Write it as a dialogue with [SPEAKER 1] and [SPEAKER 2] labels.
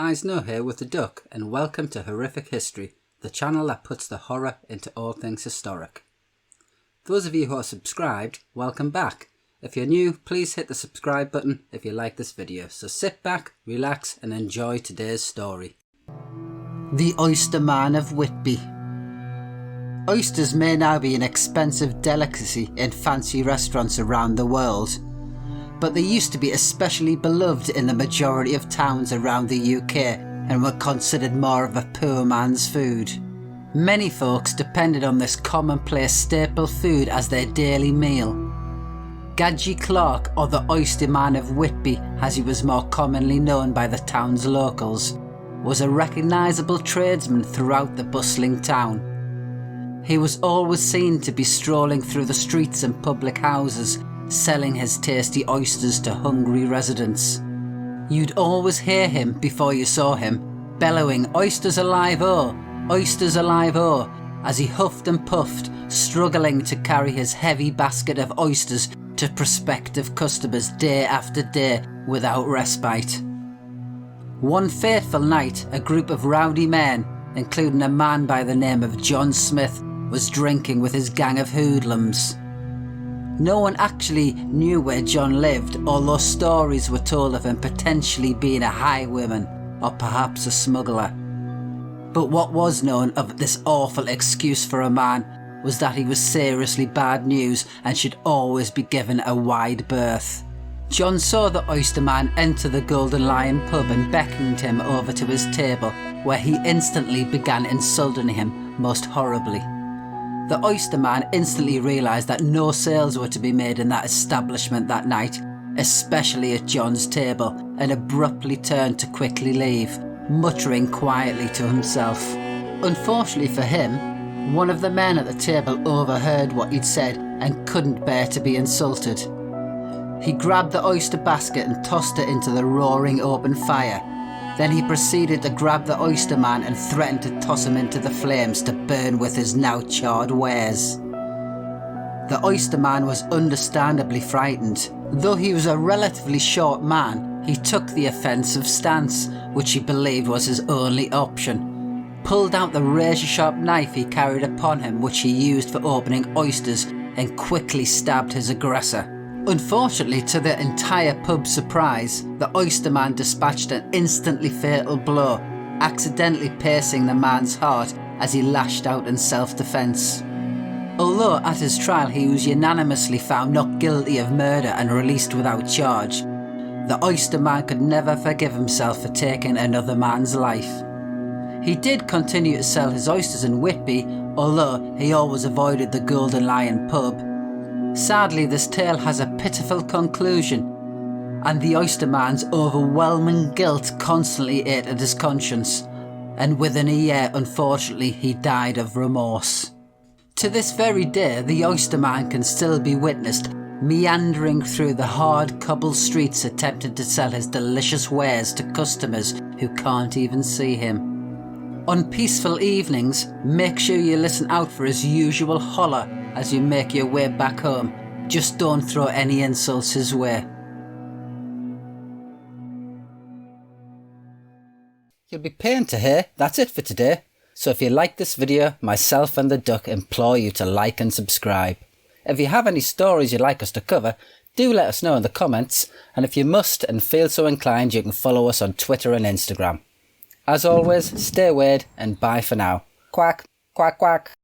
[SPEAKER 1] Guys No here with the Duck, and welcome to Horrific History, the channel that puts the horror into all things historic. Those of you who are subscribed, welcome back. If you're new, please hit the subscribe button if you like this video. So sit back, relax and enjoy today's story. The Oyster Man of Whitby. Oysters may now be an expensive delicacy in fancy restaurants around the world, but they used to be especially beloved in the majority of towns around the UK and were considered more of a poor man's food. Many folks depended on this commonplace staple food as their daily meal. Gadgie Clark, or the Oyster Man of Whitby as he was more commonly known by the town's locals, was a recognisable tradesman throughout the bustling town. He was always seen to be strolling through the streets and public houses, selling his tasty oysters to hungry residents. You'd always hear him before you saw him, bellowing "Oysters alive, oh! Oysters alive, oh!" as he huffed and puffed, struggling to carry his heavy basket of oysters to prospective customers day after day without respite. One fateful night, a group of rowdy men, including a man by the name of John Smith, was drinking with his gang of hoodlums. No one actually knew where John lived, although stories were told of him potentially being a highwayman or perhaps a smuggler. But what was known of this awful excuse for a man was that he was seriously bad news and should always be given a wide berth. John saw the Oyster Man enter the Golden Lion pub and beckoned him over to his table, where he instantly began insulting him most horribly. The Oyster Man instantly realised that no sales were to be made in that establishment that night, especially at John's table, and abruptly turned to quickly leave, muttering quietly to himself. Unfortunately for him, one of the men at the table overheard what he'd said and couldn't bear to be insulted. He grabbed the oyster basket and tossed it into the roaring open fire. Then he proceeded to grab the Oyster Man and threatened to toss him into the flames to burn with his now charred wares. The Oyster Man was understandably frightened. Though he was a relatively short man, he took the offensive stance, which he believed was his only option, pulled out the razor-sharp knife he carried upon him, which he used for opening oysters, and quickly stabbed his aggressor. Unfortunately, to the entire pub's surprise, the Oyster Man dispatched an instantly fatal blow, accidentally piercing the man's heart as he lashed out in self-defence. Although at his trial he was unanimously found not guilty of murder and released without charge, the Oyster Man could never forgive himself for taking another man's life. He did continue to sell his oysters in Whitby, although he always avoided the Golden Lion pub. Sadly, this tale has a pitiful conclusion, and the Oyster Man's overwhelming guilt constantly ate at his conscience, and within a year, unfortunately, he died of remorse. To this very day, the Oyster Man can still be witnessed meandering through the hard cobbled streets attempting to sell his delicious wares to customers who can't even see him. On peaceful evenings, make sure you listen out for his usual holler as you make your way back home. Just don't throw any insults his way. You'll be pained to hear that's it for today. So if you like this video, myself and the Duck implore you to like and subscribe. If you have any stories you'd like us to cover, do let us know in the comments, and if you must and feel so inclined, you can follow us on Twitter and Instagram. As always, stay weird and bye for now. Quack, quack, quack.